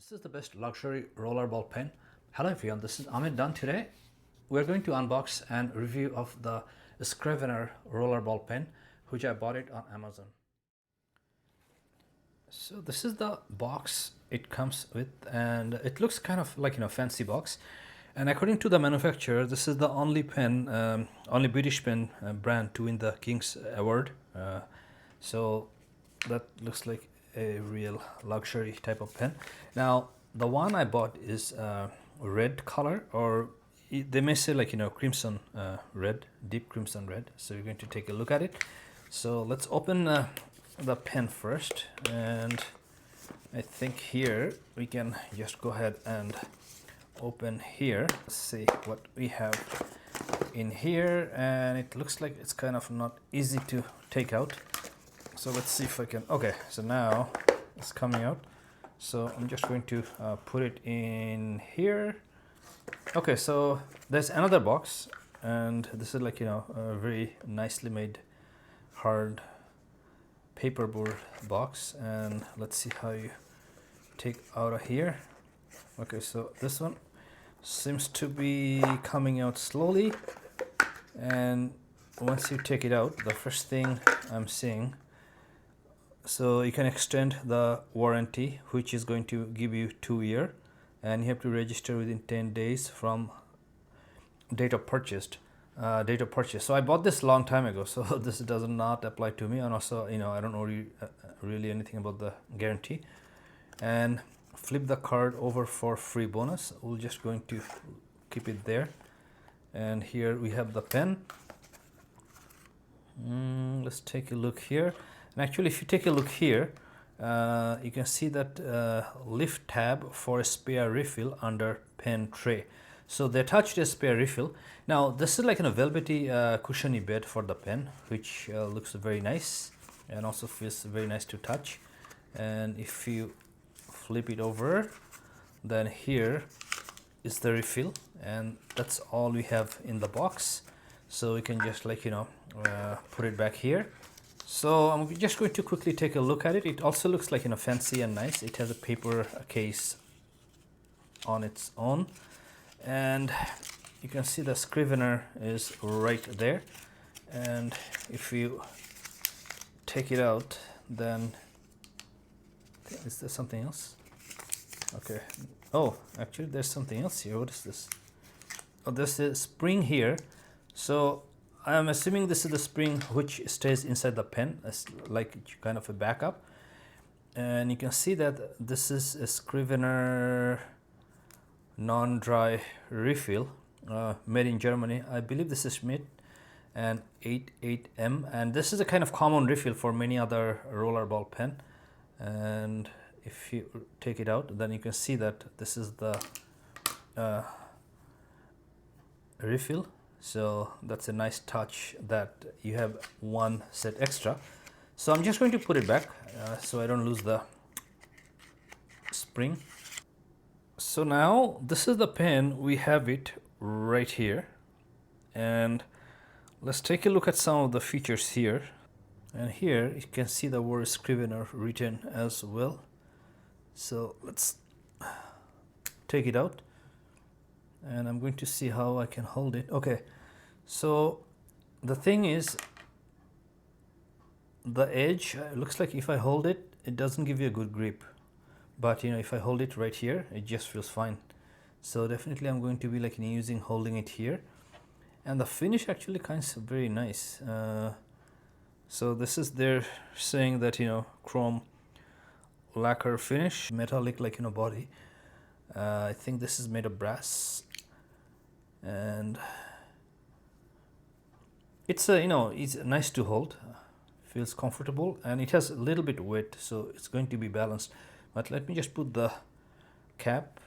This is the best luxury rollerball pen. Hello everyone, this is Ahmed Dawn. Today we're going to unbox and review of the Scrivener Rollerball Pen, which I bought it on Amazon. So this is the box it comes with, and it looks kind of like fancy box. And according to the manufacturer, this is the only pen, only British pen brand to win the King's Award. So that looks like a real luxury type of pen. Now the one I bought is red color, or they may say like crimson red, deep crimson red. So we're going to take a look at it. So let's open the pen first, and I think here we can just go ahead and open here. Let's see what we have in here, and it looks like it's kind of not easy to take out. So let's see if I can. Okay, so now it's coming out. So I'm just going to put it in here. Okay, so there's another box, and this is like a very nicely made hard paperboard box. And let's see how you take out of here. Okay, so this one seems to be coming out slowly, and once you take it out, the first thing I'm seeing, so you can extend the warranty, which is going to give you 2 years, and you have to register within 10 days from date of purchase. So I bought this long time ago, so this does not apply to me. And also I don't know really anything about the guarantee. And flip the card over for free bonus. We're just going to keep it there. And here we have the pen. Let's take a look here. And actually, if you take a look here, you can see that lift tab for a spare refill under pen tray. So they attached a spare refill. Now this is like a velvety cushiony bed for the pen, which looks very nice and also feels very nice to touch. And if you flip it over, then here is the refill, and that's all we have in the box. So we can just put it back here. So I'm just going to quickly take a look at it. It also looks like fancy and nice. It has a paper case on its own, and you can see the Scrivener is right there. And if you take it out, then is there something else? Okay. Oh, actually there's something else here. What is this? Oh, there's a spring here. So I'm assuming this is the spring which stays inside the pen, as like kind of a backup. And you can see that this is a Scrivener non-dry refill, made in Germany. I believe this is Schmidt and 88M, and this is a kind of common refill for many other rollerball pen. And if you take it out, then you can see that this is the refill. So that's a nice touch that you have one set extra. So I'm just going to put it back so I don't lose the spring. So now this is the pen. We have it right here, and let's take a look at some of the features here. And here you can see the word Scrivener written as well. So let's take it out, and I'm going to see how I can hold it. Okay, so the thing is, the edge looks like if I hold it, it doesn't give you a good grip. But if I hold it right here, it just feels fine. So definitely I'm going to be holding it here. And the finish actually kind of very nice. So this is, they're saying that chrome lacquer finish, metallic body. I think this is made of brass, and it's it's nice to hold, feels comfortable, and it has a little bit weight, so it's going to be balanced. But let me just put the cap,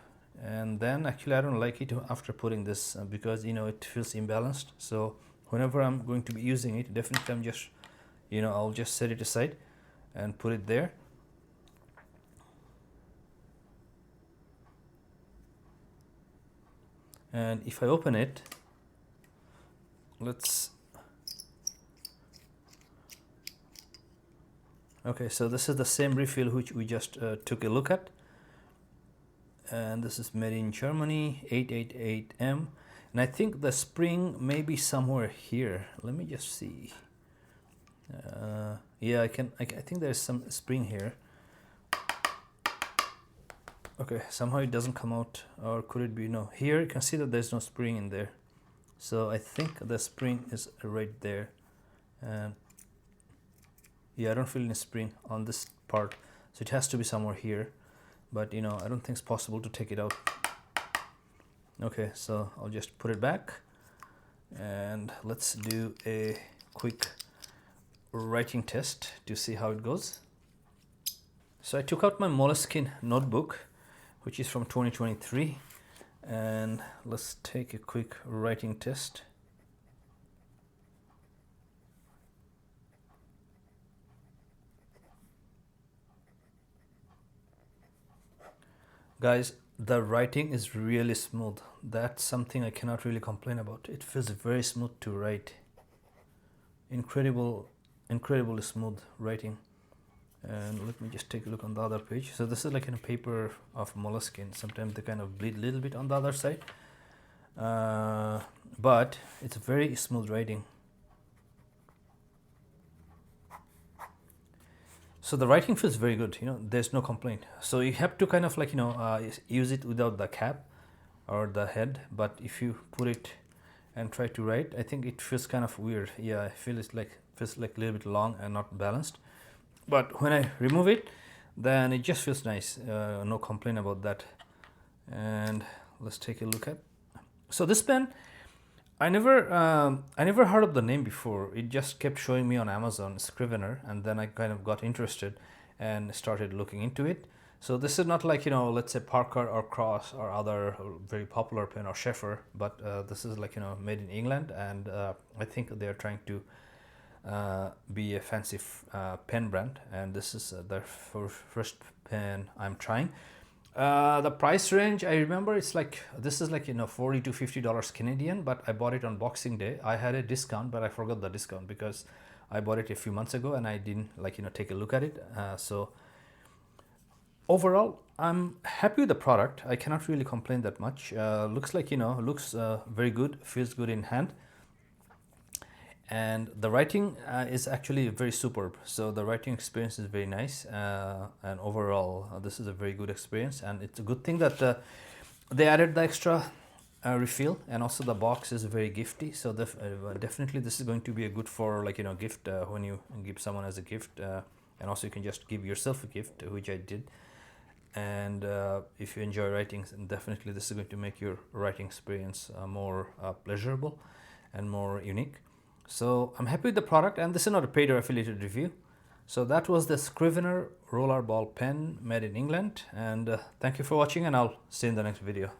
and then actually I don't like it after putting this because it feels imbalanced. So whenever I'm going to be using it, definitely I'm just I'll just set it aside and put it there. And if I open it, okay, so this is the same refill which we just took a look at. and this is made in Germany, 888M, and I think the spring may be somewhere here. Let me just see. Yeah, I think there's some spring here. Okay, somehow it doesn't come out, or could it be? No, here you can see that there's no spring in there, so I think the spring is right there. And yeah, I don't feel any spring on this part, so it has to be somewhere here, but you know, I don't think it's possible to take it out. Okay, so I'll just put it back, and let's do a quick writing test to see how it goes. So I took out my Moleskine notebook, which is from 2023, and let's take a quick writing test. Guys, the writing is really smooth. That's something I cannot really complain about. It feels very smooth to write. Incredibly smooth writing. And let me just take a look on the other page. So this is like in a paper of Moleskine. Sometimes they kind of bleed a little bit on the other side, but it's very smooth writing. So the writing feels very good, you know, there's no complaint. So you have to kind of like, you know, use it without the cap or the head, but if you put it and try to write, I think it feels kind of weird. Yeah, I feel it's like feels like a little bit long and not balanced. But when I remove it, then it just feels nice. No complaint about that. And let's take a look at. So this pen, I never heard of the name before. It just kept showing me on Amazon, Scrivener, and then I kind of got interested and started looking into it. So this is not like, you know, let's say Parker or Cross or other very popular pen or Schaefer, but this is like, you know, made in England, and I think they are trying to be a fancy pen brand, and this is the first pen I'm trying. The price range, I remember it's like, this is like, you know, $40 to $50 Canadian, but I bought it on Boxing Day. I had a discount, but I forgot the discount because I bought it a few months ago and I didn't like, you know, take a look at it. So overall, I'm happy with the product. I cannot really complain that much. Looks like, you know, looks very good, feels good in hand. And the writing is actually very superb. So the writing experience is very nice, and overall this is a very good experience, and it's a good thing that they added the extra refill, and also the box is very gifty. So definitely this is going to be a good for, like, you know, gift when you give someone as a gift, and also you can just give yourself a gift, which I did. And if you enjoy writing, then definitely this is going to make your writing experience more pleasurable and more unique. So I'm happy with the product, and this is not a paid or affiliated review. So that was the Scrivener Rollerball Pen made in England, and thank you for watching, and I'll see you in the next video.